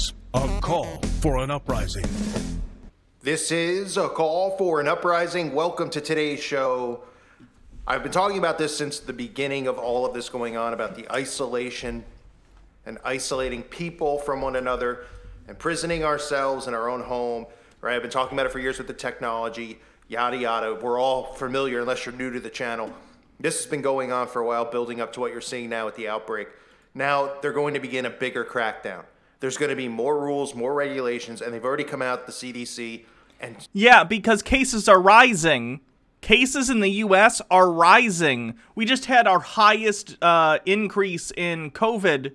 is a call for an uprising. This is a call for an uprising. Welcome to today's show. I've been talking about this since the beginning of all of this going on, about the isolation and isolating people from one another, imprisoning ourselves in our own home, right? I've been talking about it for years with the technology, yada, yada. We're all familiar, unless you're new to the channel. This has been going on for a while, building up to what you're seeing now with the outbreak. Now they're going to begin a bigger crackdown. There's going to be more rules, more regulations, and they've already come out, the CDC. And yeah, because cases are rising. Cases in the U.S. are rising. We just had our highest increase in COVID.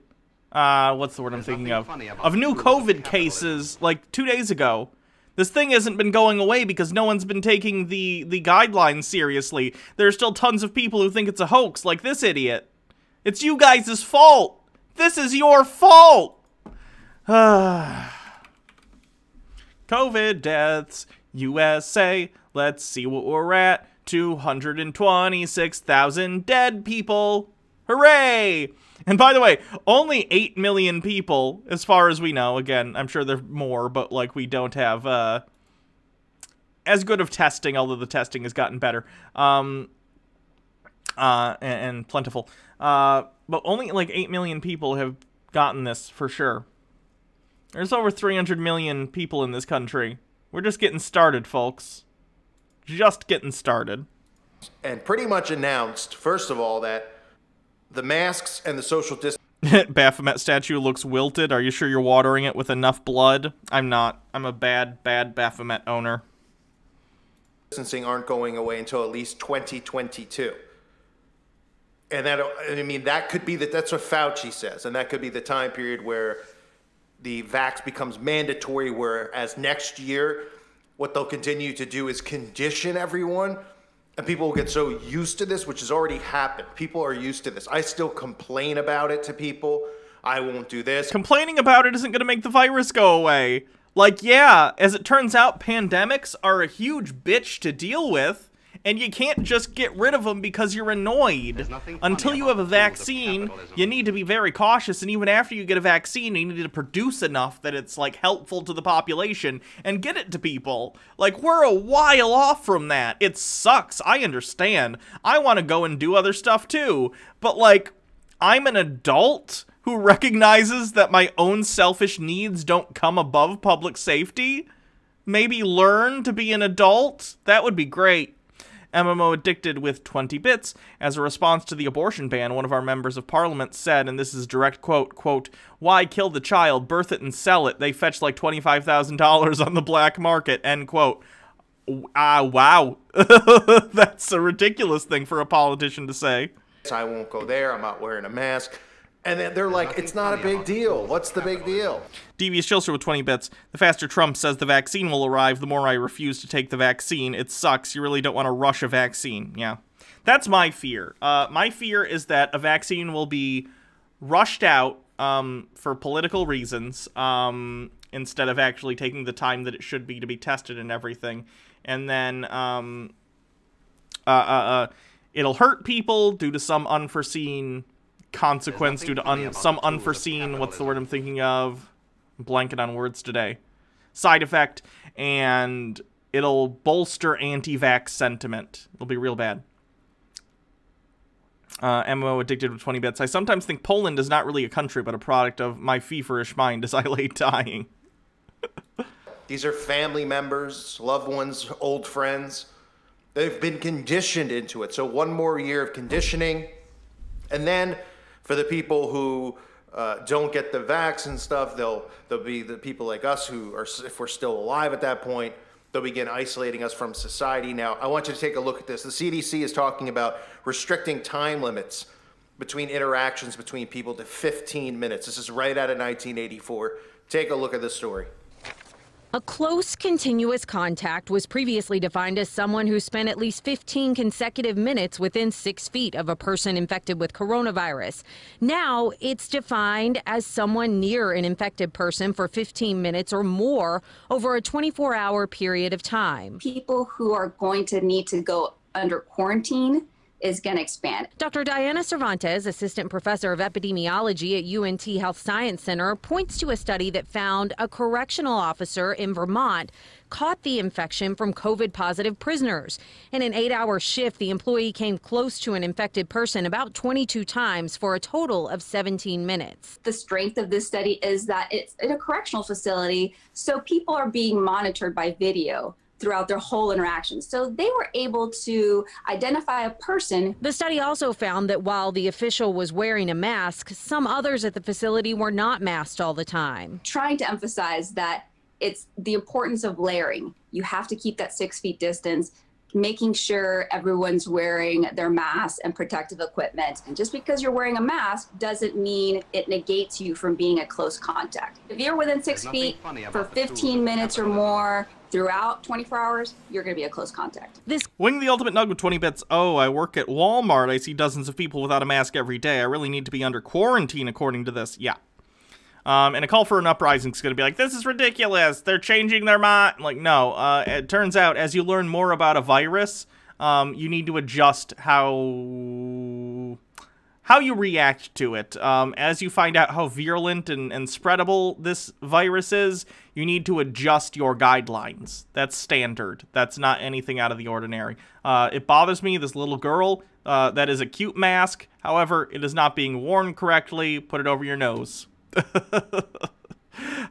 What's the word I'm thinking of? Of new COVID cases like 2 days ago. This thing hasn't been going away because no one's been taking the guidelines seriously. There are still tons of people who think it's a hoax, like this idiot. It's you guys' fault. This is your fault. COVID deaths, USA. Let's see what we're at. 226,000 dead people. Hooray! And by the way, only 8 million people, as far as we know. Again, I'm sure there are more, but like we don't have as good of testing, although the testing has gotten better and plentiful. But only like 8 million people have gotten this for sure. There's over 300 million people in this country. We're just getting started, folks. Just getting started. And pretty much announced, first of all, that the masks and the social Baphomet statue looks wilted. Are you sure you're watering it with enough blood? I'm not. I'm a bad Baphomet owner. Distancing aren't going away until at least 2022. And that, I mean, that could be that's what Fauci says, and that could be the time period where the vax becomes mandatory, whereas next year, what they'll continue to do is condition everyone. And people will get so used to this, which has already happened. People are used to this. I still complain about it to people. I won't do this. Complaining about it isn't going to make the virus go away. Like, yeah, as it turns out, pandemics are a huge bitch to deal with. And you can't just get rid of them because you're annoyed. Until you have a vaccine, you need to be very cautious, and even after you get a vaccine, you need to produce enough that it's, like, helpful to the population and get it to people. Like, we're a while off from that. It sucks. I understand. I want to go and do other stuff, too. But, like, I'm an adult who recognizes that my own selfish needs don't come above public safety. Maybe learn to be an adult? That would be great. MMO Addicted with 20 bits. As a response to the abortion ban, one of our members of parliament said, and this is a direct quote, "Why kill the child, birth it and sell it? They fetch like $25,000 on the black market," end quote. Wow. That's a ridiculous thing for a politician to say. I won't go there. I'm not wearing a mask. And then they're like, it's not a big deal. What's the big deal? Devious Chilster with 20 bits. The faster Trump says the vaccine will arrive, the more I refuse to take the vaccine. It sucks. You really don't want to rush a vaccine. Yeah. That's my fear. My fear is that a vaccine will be rushed out for political reasons instead of actually taking the time that it should be to be tested and everything. And then it'll hurt people due to some unforeseen consequence, due to some unforeseen, what's the word I'm thinking of? I'm blanking on words today. Side effect, and it'll bolster anti-vax sentiment. It'll be real bad. MMO Addicted with 20 bits. I sometimes think Poland is not really a country, but a product of my feverish mind as I lay dying. These are family members, loved ones, old friends. They've been conditioned into it. So one more year of conditioning, and then for the people who don't get the vax and stuff, they'll be the people like us who are, if we're still alive at that point, they'll begin isolating us from society. Now, I want you to take a look at this. The CDC is talking about restricting time limits between interactions between people to 15 minutes. This is right out of 1984. Take a look at this story. A close, continuous contact was previously defined as someone who spent at least 15 consecutive minutes within 6 feet of a person infected with coronavirus. Now, it's defined as someone near an infected person for 15 minutes or more over a 24-hour period of time. People who are going to need to go under quarantine is going to expand. Dr. Diana Cervantes, assistant professor of epidemiology at UNT Health Science Center, points to a study that found a correctional officer in Vermont caught the infection from COVID-positive prisoners. In an 8-hour shift, the employee came close to an infected person about 22 times for a total of 17 minutes. The strength of this study is that it's in a correctional facility, so people are being monitored by video throughout their whole interaction. So they were able to identify a person. The study also found that while the official was wearing a mask, some others at the facility were not masked all the time. Trying to emphasize that it's the importance of layering. You have to keep that 6 feet distance, making sure everyone's wearing their masks and protective equipment. And just because you're wearing a mask doesn't mean it negates you from being a close contact. If you're within 6 feet for 15 minutes or more throughout 24 hours, you're going to be a close contact. Wing the Ultimate Nug with 20 bits. Oh, I work at Walmart. I see dozens of people without a mask every day. I really need to be under quarantine according to this. Yeah. And a call for an uprising is going to be like, this is ridiculous. They're changing their mind. Like, no. It turns out, as you learn more about a virus, you need to adjust how you react to it. As you find out how virulent and spreadable this virus is, you need to adjust your guidelines. That's standard. That's not anything out of the ordinary. It bothers me, this little girl, that is a cute mask. However, it is not being worn correctly. Put it over your nose.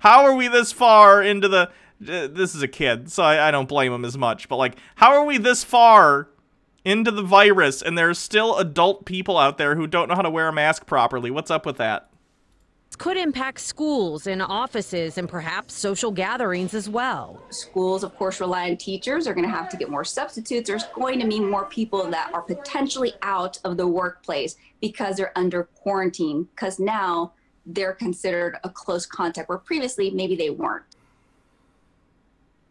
How are we this far into the... this is a kid, so I don't blame him as much. But, like, how are we this far into the virus and there's still adult people out there who don't know how to wear a mask properly? What's up with that? Could impact schools and offices and perhaps social gatherings as well. Schools, of course, rely on teachers. They're going to have to get more substitutes. There's going to be more people that are potentially out of the workplace because they're under quarantine, because now they're considered a close contact where previously maybe they weren't.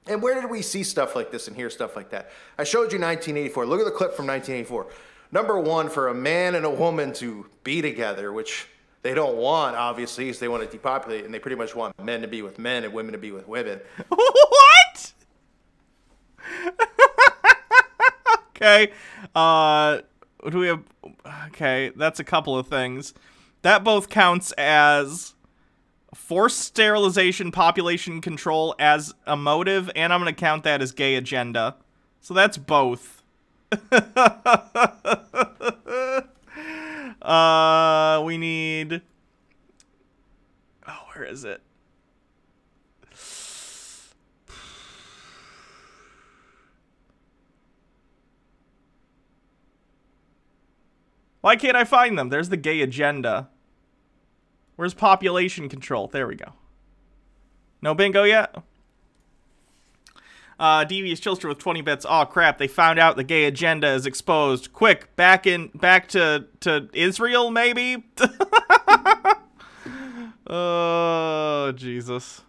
And where did we see stuff like this and hear stuff like that? I showed you 1984. Look at the clip from 1984. Number one, for a man and a woman to be together, which they don't want, obviously, because they want to depopulate, and they pretty much want men to be with men and women to be with women. What? Okay. Do we have... Okay, that's a couple of things. That both counts as forced sterilization, population control as a motive, and I'm going to count that as gay agenda. So that's both. We need... Oh, where is it? Why can't I find them? There's the gay agenda. Where's population control? There we go. No bingo yet? Devious Chilster with 20 bits. Oh crap, they found out the gay agenda is exposed. Quick, back to Israel, maybe? Oh, Jesus.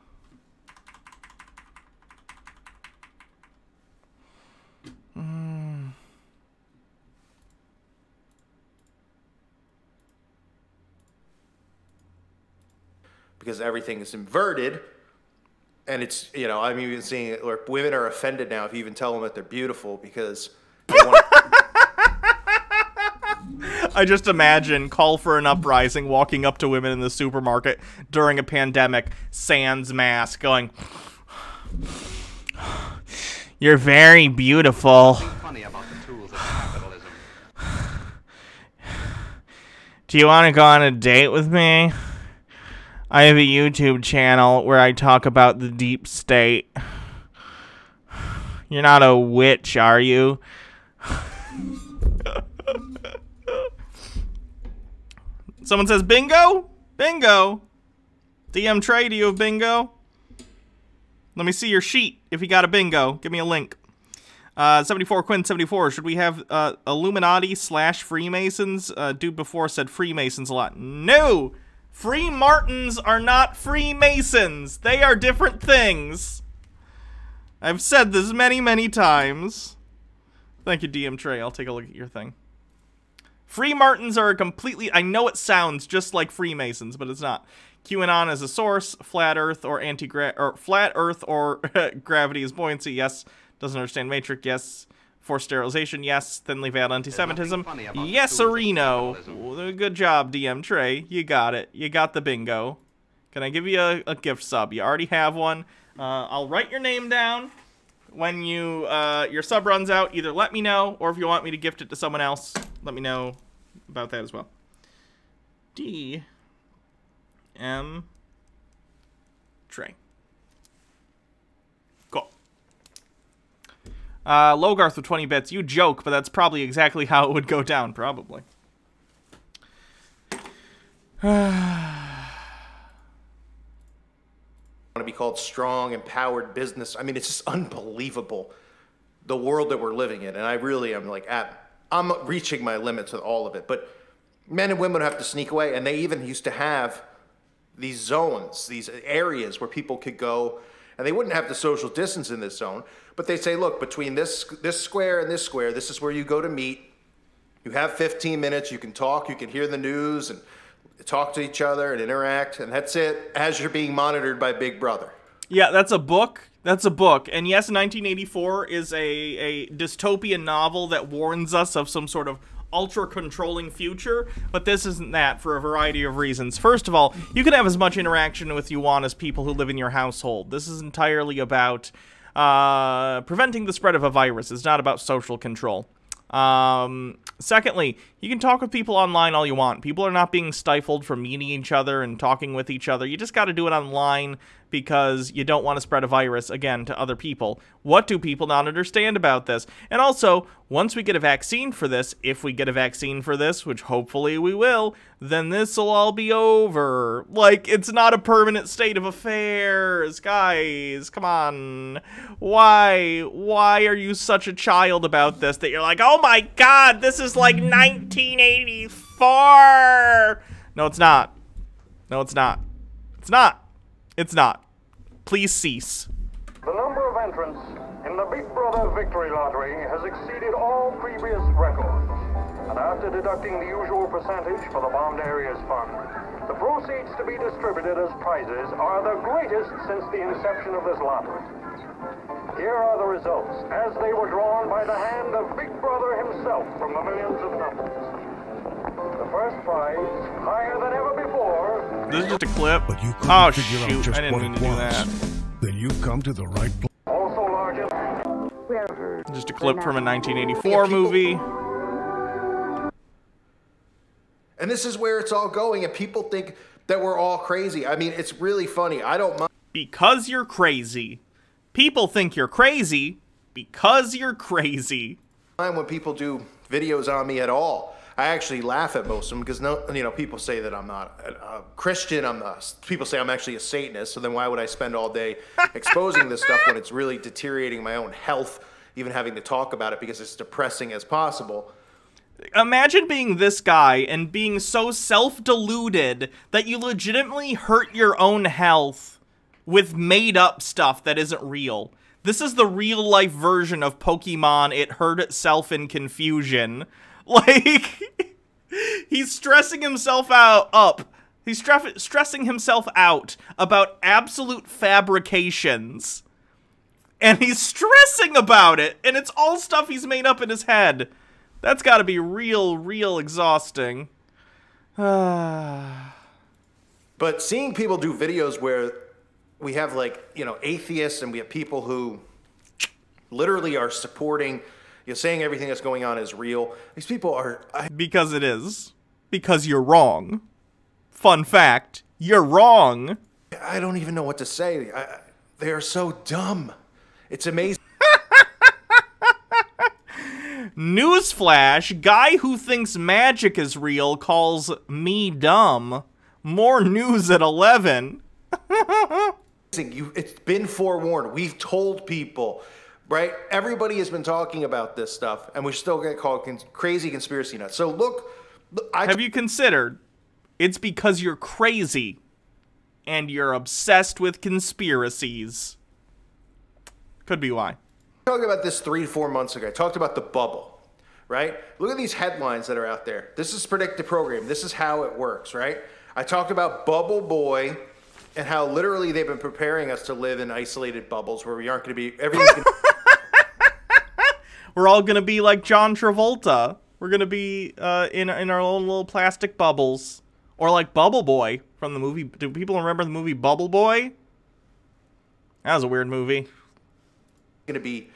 Because everything is inverted, and it's, you know, I'm even seeing it where women are offended now if you even tell them that they're beautiful because they want I just imagine call for an uprising walking up to women in the supermarket during a pandemic, sans mask, going, "You're very beautiful. Do you want to go on a date with me? I have a YouTube channel where I talk about the deep state. You're not a witch, are you?" Someone says bingo? Bingo. DM Trey, do you have bingo? Let me see your sheet if you got a bingo. Give me a link. 74 Quinn 74. Should we have Illuminati / Freemasons? Dude before said Freemasons a lot. No! Freemartins are not Freemasons. They are different things. I've said this many, many times. Thank you, DM Trey. I'll take a look at your thing. Freemartins are a completely... I know it sounds just like Freemasons, but it's not. QAnon is a source. Flat Earth or flat Earth or gravity is buoyancy. Yes. Doesn't understand Matrix. Yes. Forced sterilization, yes. Thinly veiled anti-Semitism, yes-orino. Good job, DM Trey. You got it. You got the bingo. Can I give you a gift sub? You already have one. I'll write your name down. When your sub runs out, either let me know, or if you want me to gift it to someone else, let me know about that as well. DM Trey. Cool. Logarth with 20 bits. You joke, but that's probably exactly how it would go down, probably. Want to be called strong, empowered business. I mean, it's just unbelievable, the world that we're living in. And I really am like, I'm reaching my limits with all of it. But men and women have to sneak away. And they even used to have these zones, these areas where people could go, and they wouldn't have the social distance in this zone. But they say, look, between this square and this square, this is where you go to meet. You have 15 minutes. You can talk. You can hear the news and talk to each other and interact. And that's it, as you're being monitored by Big Brother. Yeah, that's a book. That's a book. And yes, 1984 is a dystopian novel that warns us of some sort of ultra-controlling future, but this isn't that for a variety of reasons. First of all, you can have as much interaction with you want as people who live in your household. This is entirely about preventing the spread of a virus. It's not about social control. Secondly, you can talk with people online all you want. People are not being stifled from meeting each other and talking with each other. You just got to do it online because you don't want to spread a virus, again, to other people. What do people not understand about this? And also, once we get a vaccine for this, if we get a vaccine for this, which hopefully we will, then this will all be over. Like, it's not a permanent state of affairs. Guys, come on. Why are you such a child about this that you're like, oh my god, this is like 1984? No, it's not. No, it's not. It's not. It's not. Please cease. The number of entrants in the Big Brother Victory Lottery has exceeded all previous records. And after deducting the usual percentage for the Bombed Areas Fund, the proceeds to be distributed as prizes are the greatest since the inception of this lottery. Here are the results, as they were drawn by the hand of Big Brother himself from the millions of numbers. The first prize, higher than ever before. This is just a clip. But you couldn't Oh figure out shoot, just I didn't what mean it to do was. that. Then you've come to the right place. Also largest. Just a clip from a 1984 movie. And this is where it's all going, and people think that we're all crazy. I mean, it's really funny. I don't mind. Because you're crazy. People think you're crazy because you're crazy. When people do videos on me at all. I actually laugh at most of them because people say that I'm not a Christian. People say I'm actually a Satanist. So then why would I spend all day exposing this stuff when it's really deteriorating my own health, even having to talk about it because it's depressing as possible? Imagine being this guy and being so self-deluded that you legitimately hurt your own health with made-up stuff that isn't real. This is the real-life version of Pokemon It Hurt Itself in Confusion. Like, he's stressing himself out. He's stressing himself out about absolute fabrications. And he's stressing about it. And it's all stuff he's made up in his head. That's gotta be real exhausting. But seeing people do videos where we have, atheists and we have people who literally are supporting... You're saying everything that's going on is real. These people are... Because it is. Because you're wrong. Fun fact, you're wrong. I don't even know what to say. They are so dumb. It's amazing. Newsflash, guy who thinks magic is real calls me dumb. More news at 11. It's been forewarned. We've told people... Right? Everybody has been talking about this stuff, and we're still going to call it crazy conspiracy nuts. So look, have you considered it's because you're crazy and you're obsessed with conspiracies? Could be why. I talked about this 3 to 4 months ago. I talked about the bubble, right? Look at these headlines that are out there. This is predictive programming. This is how it works, right? I talked about Bubble Boy and how literally they've been preparing us to live in isolated bubbles where we aren't going to be... Everything's going to... We're all gonna be like John Travolta. We're gonna be in our own little plastic bubbles. Or like Bubble Boy from the movie. Do people remember the movie Bubble Boy? That was a weird movie. Going to be,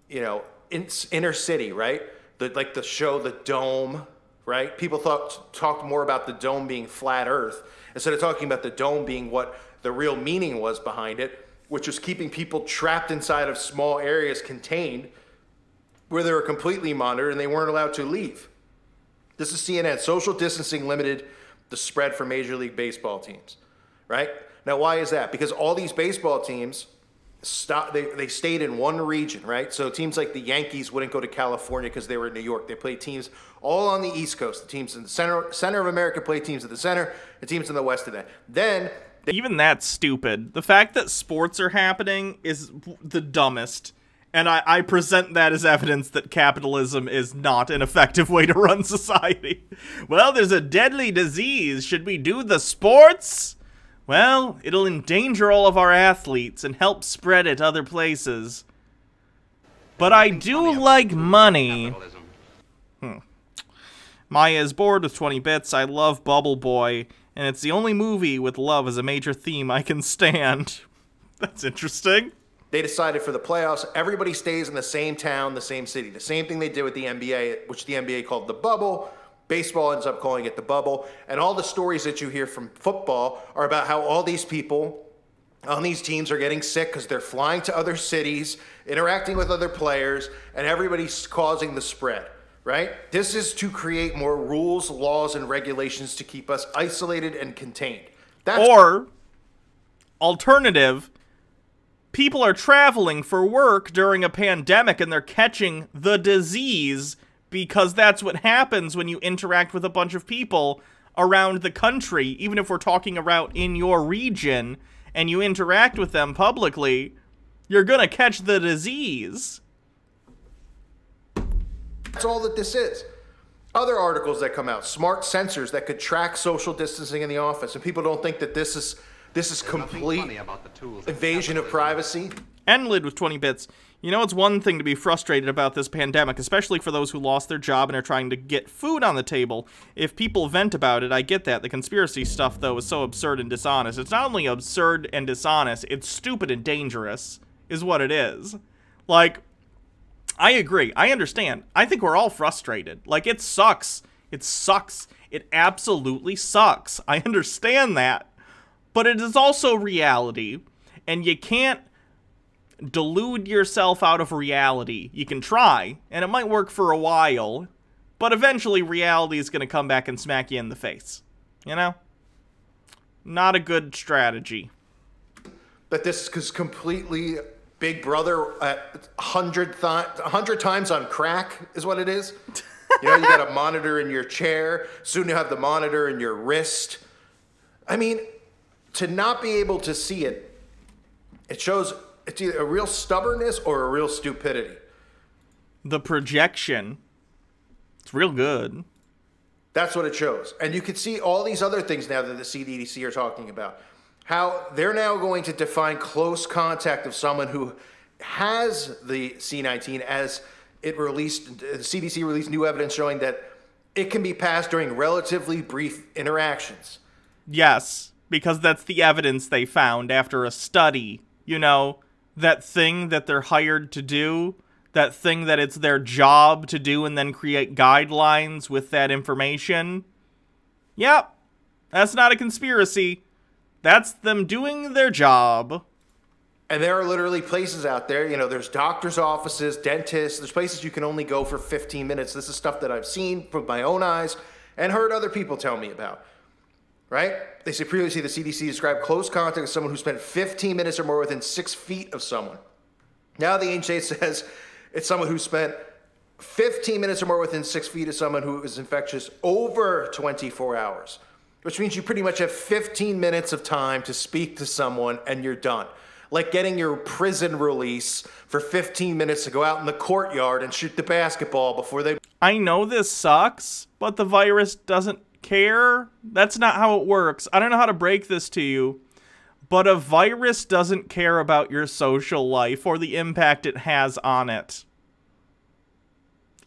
you know, inner city, right? Like the show The Dome, right? People talked more about the dome being flat Earth instead of talking about the dome being what the real meaning was behind it, which was keeping people trapped inside of small areas contained where they were completely monitored and they weren't allowed to leave. This is CNN. Social distancing limited the spread for Major League Baseball teams, right? Now, why is that? Because all these baseball teams they stayed in one region, right? So teams like the Yankees wouldn't go to California because they were in New York. They played teams all on the East Coast. The teams in the center of America played teams at the center, and teams in the West of that. Then even that's stupid. The fact that sports are happening is the dumbest. And I present that as evidence that capitalism is not an effective way to run society. Well, there's a deadly disease. Should we do the sports? Well, it'll endanger all of our athletes and help spread it other places. But I do like money. Maya is bored with 20 bits. I love Bubble Boy. And it's the only movie with love as a major theme I can stand. That's interesting. They decided for the playoffs, everybody stays in the same town, the same city. The same thing they did with the NBA, which the NBA called the bubble. Baseball ends up calling it the bubble. And all the stories that you hear from football are about how all these people on these teams are getting sick because they're flying to other cities, interacting with other players, and everybody's causing the spread, right? This is to create more rules, laws, and regulations to keep us isolated and contained. Or, alternative, people are traveling for work during a pandemic and they're catching the disease because that's what happens when you interact with a bunch of people around the country. Even if we're talking about in your region and you interact with them publicly, you're gonna catch the disease. That's all that this is. Other articles that come out, smart sensors that could track social distancing in the office, and people don't think that this is complete invasion of privacy. Enlid with 20 bits. You know, it's one thing to be frustrated about this pandemic, especially for those who lost their job and are trying to get food on the table. If people vent about it, I get that. The conspiracy stuff, though, is so absurd and dishonest. It's not only absurd and dishonest, it's stupid and dangerous, is what it is. Like, I agree. I understand. I think we're all frustrated. Like, it sucks. It sucks. It absolutely sucks. I understand that. But it is also reality, and you can't delude yourself out of reality. You can try, and it might work for a while, but eventually reality is going to come back and smack you in the face. You know? Not a good strategy. But this is completely Big Brother at 100 times on crack is what it is. You know, you got a monitor in your chair. Soon you'll have the monitor in your wrist. I mean, to not be able to see it, it shows it's either a real stubbornness or a real stupidity. The projection, it's real good. That's what it shows. And you can see all these other things now that the CDC are talking about. How they're now going to define close contact of someone who has the C19 as it released, the CDC released new evidence showing that it can be passed during relatively brief interactions. Yes, because that's the evidence they found after a study. You know, that thing that they're hired to do, that thing that it's their job to do and then create guidelines with that information. Yep, that's not a conspiracy. That's them doing their job. And there are literally places out there, you know, there's doctors' offices, dentists, there's places you can only go for 15 minutes. This is stuff that I've seen with my own eyes and heard other people tell me about, right? They say previously the CDC described close contact with someone who spent 15 minutes or more within 6 feet of someone. Now the ancient says it's someone who spent 15 minutes or more within 6 feet of someone who is infectious over 24 hours, which means you pretty much have 15 minutes of time to speak to someone and you're done. Like getting your prison release for 15 minutes to go out in the courtyard and shoot the basketball before they... I know this sucks, but the virus doesn't care. That's not how it works. I don't know how to break this to you, but a virus doesn't care about your social life or the impact it has on it.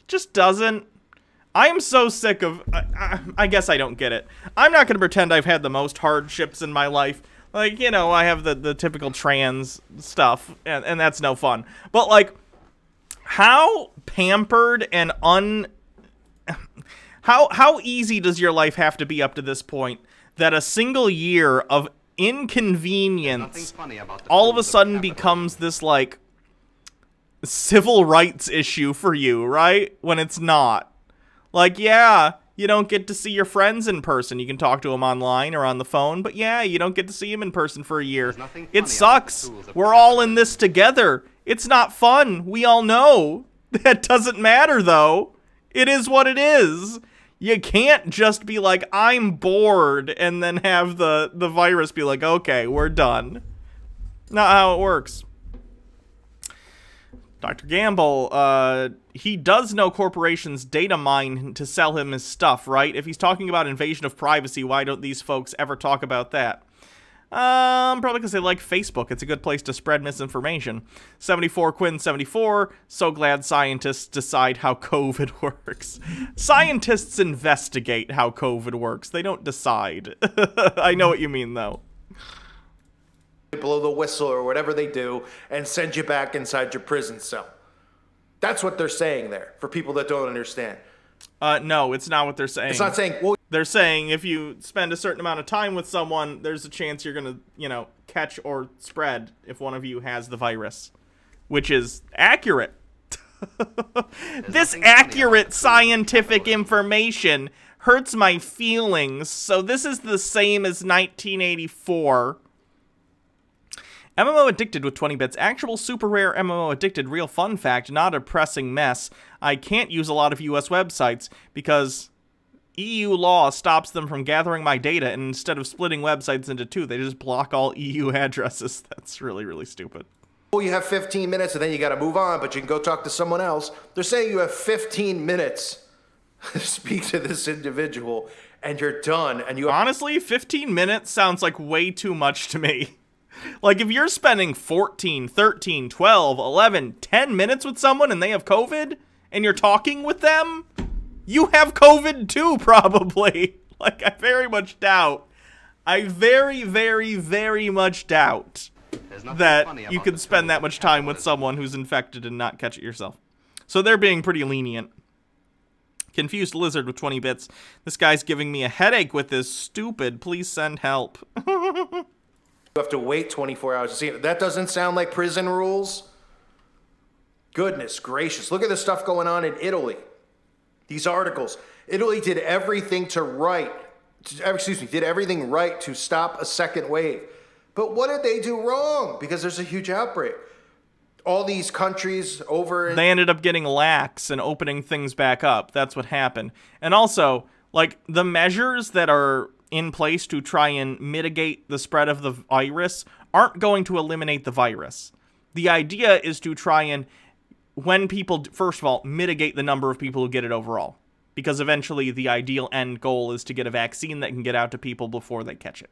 just doesn't. I am so sick of... I guess I don't get it. I'm not going to pretend I've had the most hardships in my life. Like, you know, I have the typical trans stuff, and that's no fun. But, like, how pampered and How easy does your life have to be up to this point that a single year of inconvenience all of a sudden becomes this, like, civil rights issue for you, right? When it's not. Like, yeah, you don't get to see your friends in person. You can talk to them online or on the phone, but yeah, you don't get to see them in person for a year. It sucks. We're all in this together. It's not fun. We all know. That doesn't matter, though. It is what it is. You can't just be like, I'm bored, and then have the virus be like, okay, we're done. Not how it works. Dr. Gamble, he does know corporations data mine to sell him his stuff, right? If he's talking about invasion of privacy, why don't these folks ever talk about that? Probably because they like Facebook. It's a good place to spread misinformation. 74 Quinn 74. So glad scientists decide how COVID works. Scientists investigate how COVID works. They don't decide. I know what you mean, though. Blow the whistle or whatever they do and send you back inside your prison cell. That's what they're saying there, for people that don't understand. No, it's not what they're saying. It's not saying, well, they're saying if you spend a certain amount of time with someone, there's a chance you're going to, you know, catch or spread if one of you has the virus, which is accurate. This accurate scientific information hurts my feelings. So this is the same as 1984. MMO Addicted with 20 bits. Actual super rare MMO Addicted. Real fun fact, not a pressing mess. I can't use a lot of US websites because EU law stops them from gathering my data, and instead of splitting websites into two, they just block all EU addresses. That's really, really stupid. oh, you have 15 minutes and then you got to move on, but you can go talk to someone else. They're saying you have 15 minutes to speak to this individual and you're done. And you honestly, 15 minutes sounds like way too much to me. Like, if you're spending 14, 13, 12, 11, 10 minutes with someone and they have COVID, and you're talking with them, you have COVID too, probably. Like, I very much doubt. I very, very, very much doubt that you can spend that much time with someone who's infected and not catch it yourself. So they're being pretty lenient. Confused Lizard with 20 bits. This guy's giving me a headache with this stupid. Please send help. You have to wait 24 hours to see it. That doesn't sound like prison rules. Goodness gracious. Look at the stuff going on in Italy. These articles. Italy did everything did everything right to stop a second wave. But what did they do wrong? Because there's a huge outbreak. All these countries over... They ended up getting lax and opening things back up. That's what happened. And also, like, the measures that are in place to try and mitigate the spread of the virus aren't going to eliminate the virus. The idea is to try and, when people, first of all, mitigate the number of people who get it overall. Because eventually the ideal end goal is to get a vaccine that can get out to people before they catch it.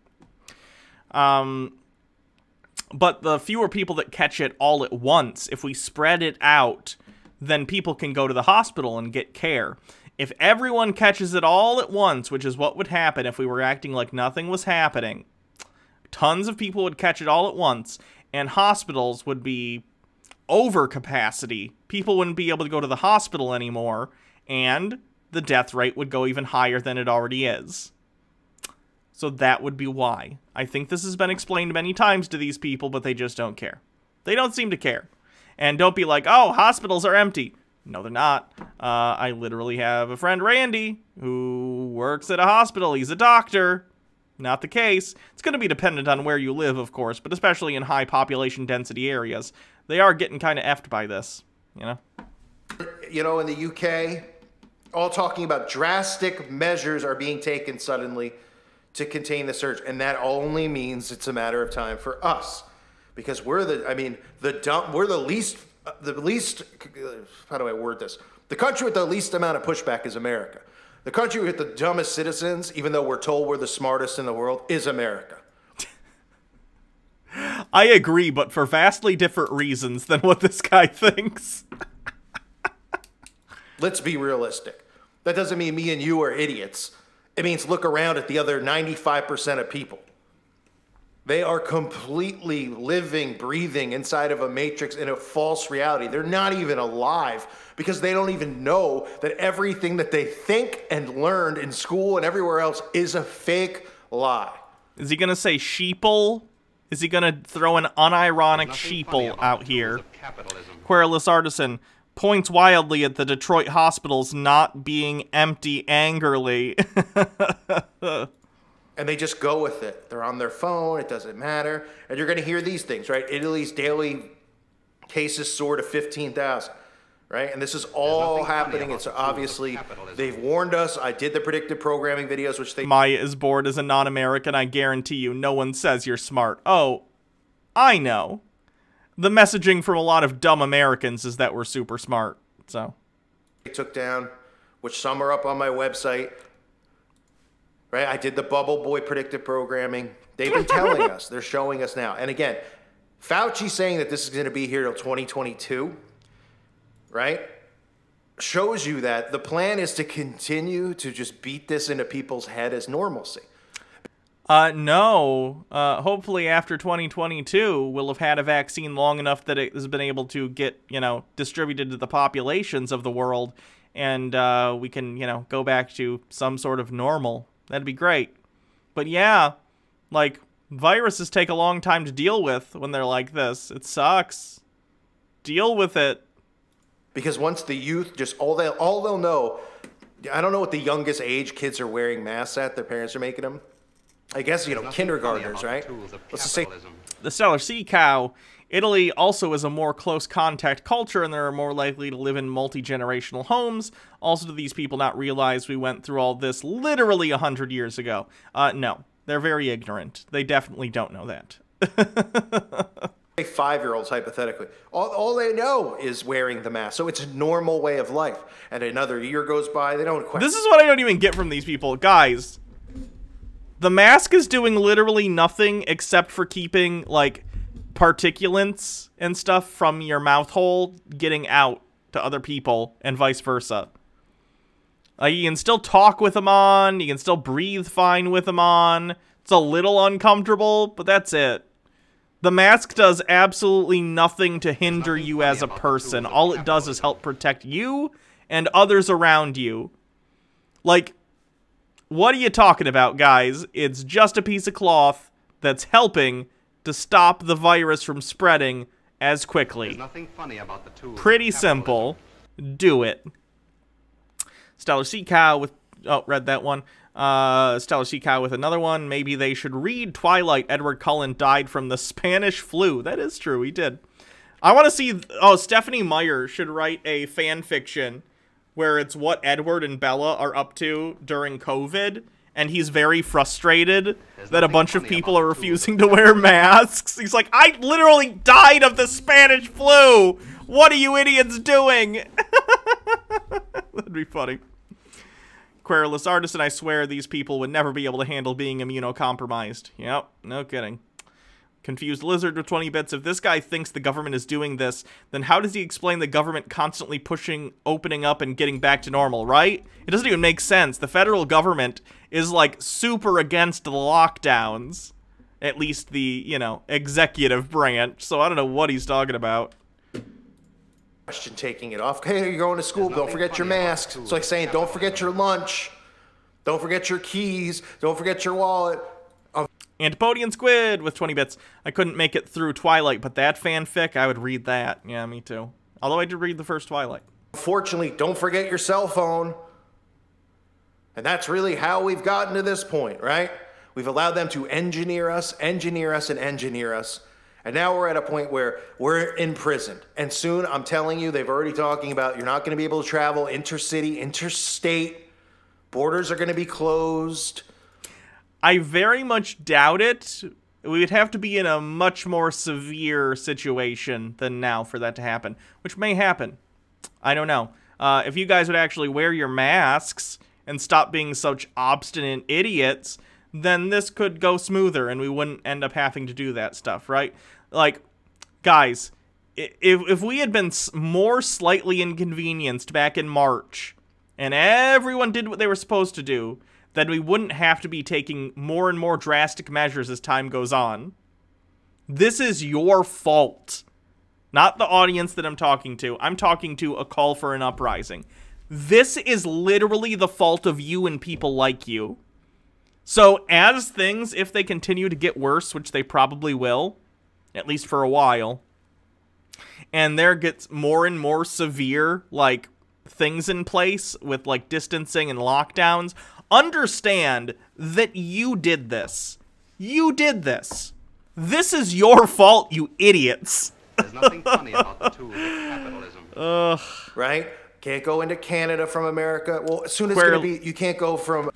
But the fewer people that catch it all at once, if we spread it out, then people can go to the hospital and get care. If everyone catches it all at once, which is what would happen if we were acting like nothing was happening, tons of people would catch it all at once, and hospitals would be over capacity. People wouldn't be able to go to the hospital anymore, and the death rate would go even higher than it already is. So that would be why. I think this has been explained many times to these people, but they just don't care. They don't seem to care. And don't be like, oh, hospitals are empty. No, they're not. I literally have a friend, Randy, who works at a hospital. He's a doctor. Not the case. It's going to be dependent on where you live, of course, but especially in high population density areas. They are getting kind of effed by this, you know? You know, in the UK, all talking about drastic measures are being taken suddenly to contain the surge, and that only means it's a matter of time for us, because we're the least, how do I word this? The country with the least amount of pushback is America. The country with the dumbest citizens, even though we're told we're the smartest in the world, is America. I agree, but for vastly different reasons than what this guy thinks. Let's be realistic. That doesn't mean me and you are idiots. It means look around at the other 95% of people. They are completely living, breathing inside of a matrix in a false reality. They're not even alive because they don't even know that everything that they think and learned in school and everywhere else is a fake lie. Is he going to say sheeple? Is he going to throw an unironic sheeple out here? Querulous Artisan points wildly at the Detroit hospitals not being empty angrily. And they just go with it. They're on their phone. It doesn't matter. And you're going to hear these things, right? Italy's daily cases soar to 15,000, right? And this is all happening. It's obviously, they've warned us. I did the predictive programming videos, which they... Maya is bored as a non-American. I guarantee you, no one says you're smart. Oh, I know. The messaging from a lot of dumb Americans is that we're super smart, so... They took down, which some are up on my website. Right? I did the Bubble Boy predictive programming. They've been telling us. They're showing us now. And again, Fauci saying that this is going to be here till 2022, right? Shows you that the plan is to continue to just beat this into people's head as normalcy. No. Hopefully after 2022, we'll have had a vaccine long enough that it has been able to get, distributed to the populations of the world, and we can, go back to some sort of normal. That'd be great. But yeah, like, viruses take a long time to deal with when they're like this. It sucks. Deal with it. Because once the youth, just all they'll know, I don't know what the youngest age kids are wearing masks at, their parents are making them. I guess, kindergartners, right? Let's just say... The Stellar Sea Cow. Italy also is a more close contact culture, and they're more likely to live in multi-generational homes. Also, do these people not realize we went through all this literally 100 years ago? No. They're very ignorant. They definitely don't know that. 5-year-olds, hypothetically. All they know is wearing the mask. So it's a normal way of life. And another year goes by, they don't question. This is what I don't even get from these people. Guys, the mask is doing literally nothing except for keeping, like, particulates and stuff from your mouth hole getting out to other people and vice versa. You can still talk with them on, you can still breathe fine with them on. It's a little uncomfortable, but that's it. The mask does absolutely nothing to hinder you as a person. All it does is help protect you and others around you. Like, what are you talking about, guys? It's just a piece of cloth that's helping to stop the virus from spreading as quickly. There's nothing funny about the tools. Pretty simple. Do it. Stellar Sea Cow with... Oh, read that one. Stellar Sea Cow with another one. Maybe they should read Twilight. Edward Cullen died from the Spanish flu. That is true. He did. I want to see... Oh, Stephanie Meyer should write a fan fiction where it's what Edward and Bella are up to during COVID. And he's very frustrated that a bunch of people are refusing to wear masks. He's like, I literally died of the Spanish flu. What are you idiots doing? That'd be funny. Querulous Artisan, I swear these people would never be able to handle being immunocompromised. Yep, no kidding. Confused Lizard with 20 bits. If this guy thinks the government is doing this, then how does he explain the government constantly pushing, opening up, and getting back to normal, right? It doesn't even make sense. The federal government is, like, super against the lockdowns. At least the, executive branch. So I don't know what he's talking about. Question taking it off. Hey, you're going to school. Don't forget your masks. It's like saying, don't forget your lunch. Don't forget your keys. Don't forget your wallet. Antipodian Squid with 20 bits. I couldn't make it through Twilight, but that fanfic, I would read that. Yeah, me too. Although I did read the first Twilight. Unfortunately, don't forget your cell phone. And that's really how we've gotten to this point, right? We've allowed them to engineer us, and engineer us. And now we're at a point where we're imprisoned. And soon, I'm telling you, they've already talking about you're not going to be able to travel intercity, interstate. Borders are going to be closed. I very much doubt it. We would have to be in a much more severe situation than now for that to happen, which may happen. I don't know. If you guys would actually wear your masks and stop being such obstinate idiots, then this could go smoother and we wouldn't end up having to do that stuff, right? Like, guys, if we had been more slightly inconvenienced back in March, and everyone did what they were supposed to do, then we wouldn't have to be taking more and more drastic measures as time goes on. This is your fault. Not the audience that I'm talking to. I'm talking to a call for an uprising. This is literally the fault of you and people like you. So as things, if they continue to get worse, which they probably will, at least for a while, and there gets more and more severe, like, things in place with, like, distancing and lockdowns, understand that you did this. You did this. This is your fault, you idiots. There's nothing funny about the tools of capitalism. Right? Can't go into Canada from America. Well, as soon as it's going to be, you can't go from...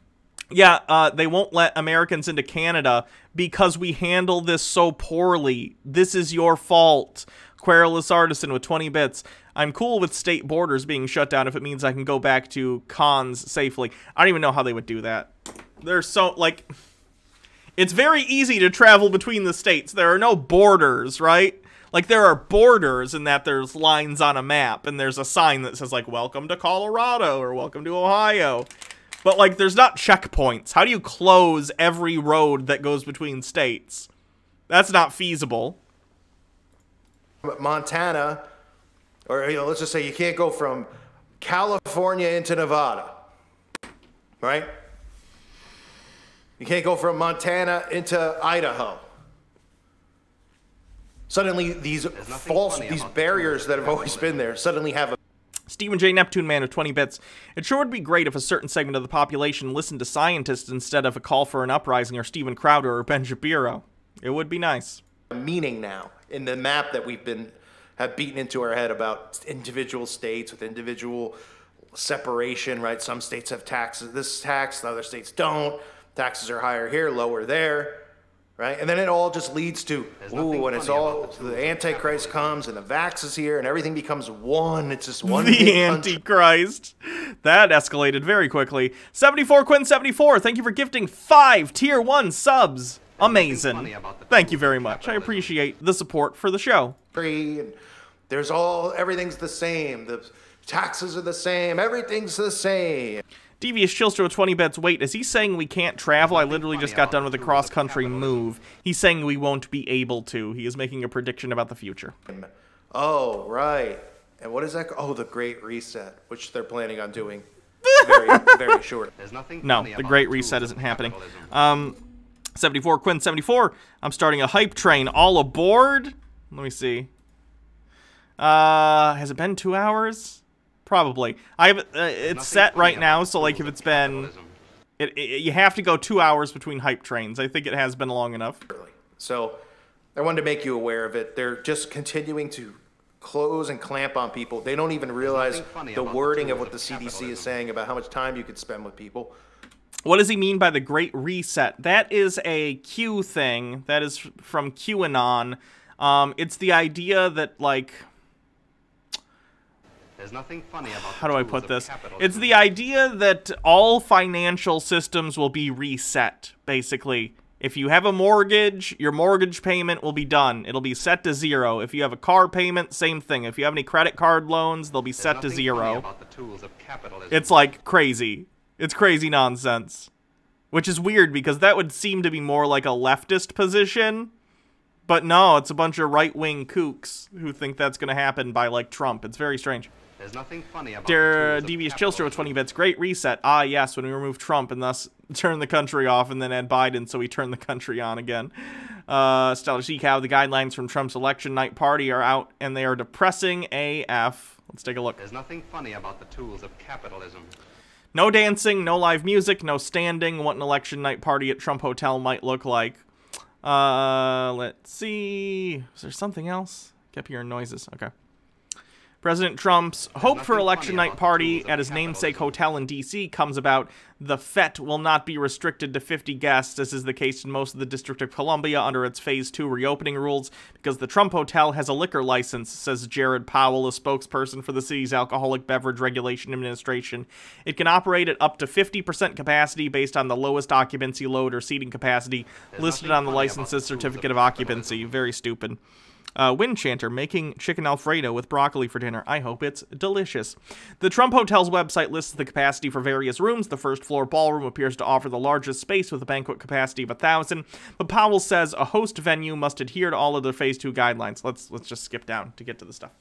Yeah, they won't let Americans into Canada because we handle this so poorly. This is your fault. Querulous Artisan with 20 bits. I'm cool with state borders being shut down if it means I can go back to cons safely. I don't even know how they would do that. They're so, like... It's very easy to travel between the states. There are no borders, right? Like, there are borders in that there's lines on a map, and there's a sign that says, like, welcome to Colorado, or welcome to Ohio. But, like, there's not checkpoints. How do you close every road that goes between states? That's not feasible. Montana, or, you know, let's just say you can't go from California into Nevada, right? You can't go from Montana into Idaho. Suddenly, these barriers that have always been there suddenly have a... Stephen J. Neptune Man of 20 bits. It sure would be great if a certain segment of the population listened to scientists instead of a call for an uprising or Steven Crowder or Ben Shapiro. It would be nice. Meaning now in the map that have beaten into our head about individual states with individual separation, right? Some states have taxes, this tax, the other states don't. Taxes are higher here, lower there, right? And then it all just leads to, ooh, when it's all, the Antichrist comes and the vax is here and everything becomes one. It's just one. The Antichrist. That escalated very quickly. 74 Quinn 74, thank you for gifting 5 tier 1 subs. Amazing. Thank you very much. I appreciate the support for the show. And everything's the same. The taxes are the same. Everything's the same. Devious Chillster with 20 bets. Wait, is he saying we can't travel? I literally just got done with a cross-country move. He's saying we won't be able to. He is making a prediction about the future. Oh, right. And what is that? Oh, the Great Reset, which they're planning on doing very, very short. No, the Great Reset isn't happening. 74 Quinn 74. I'm starting a hype train. All aboard? Let me see. Has it been 2 hours? Probably. I have it's set right now, so like if it's been, you have to go 2 hours between hype trains. I think it has been long enough. So I wanted to make you aware of it. They're just continuing to close and clamp on people. They don't even realize the wording of what the CDC is saying about how much time you could spend with people. What does he mean by the Great Reset? That is a Q thing. That is from QAnon. It's the idea that, like... There's nothing funny about how do I put this? It's the idea that all financial systems will be reset, basically. If you have a mortgage, your mortgage payment will be done. It'll be set to 0. If you have a car payment, same thing. If you have any credit card loans, they'll be set to 0. It's like crazy. It's crazy nonsense. Which is weird because that would seem to be more like a leftist position. But no, it's a bunch of right-wing kooks who think that's going to happen by, like, Trump. It's very strange. There's nothing funny about Devious Chillster with 20 bits. Great Reset. Ah, yes, when we remove Trump and thus turn the country off and then add Biden so we turn the country on again. Stellar Sea Cow, the guidelines from Trump's election night party are out and they are depressing AF. Let's take a look. There's nothing funny about the tools of capitalism. No dancing, no live music, no standing. What an election night party at Trump Hotel might look like. Let's see. Is there something else? Kept hearing noises. Okay. President Trump's hope for election night party at his namesake hotel in D.C. comes about. The fete will not be restricted to 50 guests, as is the case in most of the District of Columbia under its Phase 2 reopening rules, because the Trump Hotel has a liquor license, says Jared Powell, a spokesperson for the city's Alcoholic Beverage Regulation Administration. It can operate at up to 50% capacity based on the lowest occupancy load or seating capacity listed on the license's certificate of occupancy. Very stupid. Wind Chanter, making chicken Alfredo with broccoli for dinner. I hope it's delicious. The Trump Hotel's website lists the capacity for various rooms. The first floor ballroom appears to offer the largest space with a banquet capacity of 1,000. But Powell says a host venue must adhere to all of their Phase 2 guidelines. Let's just skip down to get to the stuff.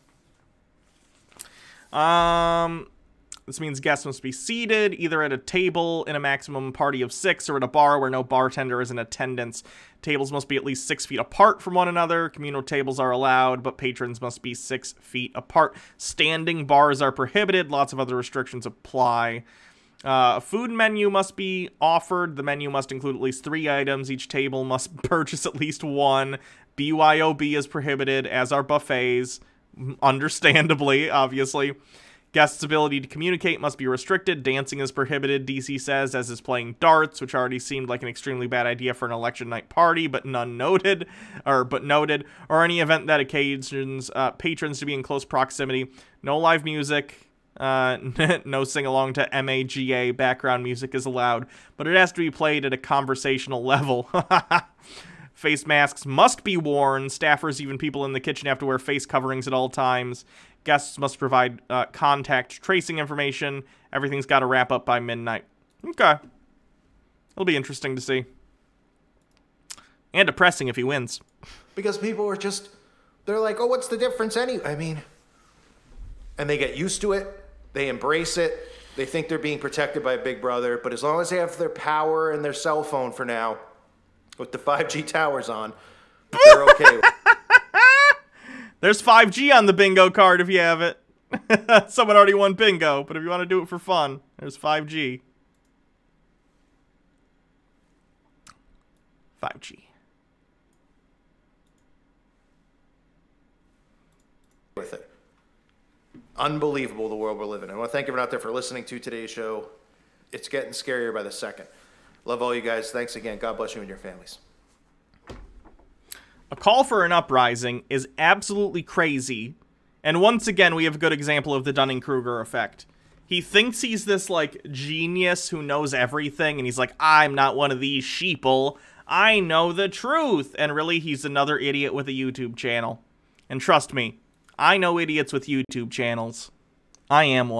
This means guests must be seated either at a table in a maximum party of 6 or at a bar where no bartender is in attendance. Tables must be at least 6 feet apart from one another. Communal tables are allowed, but patrons must be 6 feet apart. Standing bars are prohibited. Lots of other restrictions apply. A food menu must be offered. The menu must include at least 3 items. Each table must purchase at least 1. BYOB is prohibited, as are buffets. Understandably, obviously. Guests' ability to communicate must be restricted. Dancing is prohibited, DC says, as is playing darts, which already seemed like an extremely bad idea for an election night party, but noted, or any event that occasions patrons to be in close proximity. No live music, no sing-along to MAGA background music is allowed, but it has to be played at a conversational level. Face masks must be worn. Staffers, even people in the kitchen, have to wear face coverings at all times. Guests must provide contact tracing information. Everything's got to wrap up by midnight. Okay. It'll be interesting to see. And depressing if he wins. Because people are just, they're like, oh, what's the difference anyway? I mean, and they get used to it. They embrace it. They think they're being protected by Big Brother. But as long as they have their power and their cell phone for now, with the 5G towers on, they're okay with it. There's 5G on the bingo card if you have it. Someone already won bingo, but if you want to do it for fun, there's 5G. 5G. With it. Unbelievable the world we're living in. I want to thank everyone out there for listening to today's show. It's getting scarier by the second. Love all you guys. Thanks again. God bless you and your families. A call for an uprising is absolutely crazy. And once again, we have a good example of the Dunning-Kruger effect. He thinks he's this, like, genius who knows everything, and he's like, I'm not one of these sheeple. I know the truth. And really, he's another idiot with a YouTube channel. And trust me, I know idiots with YouTube channels. I am one.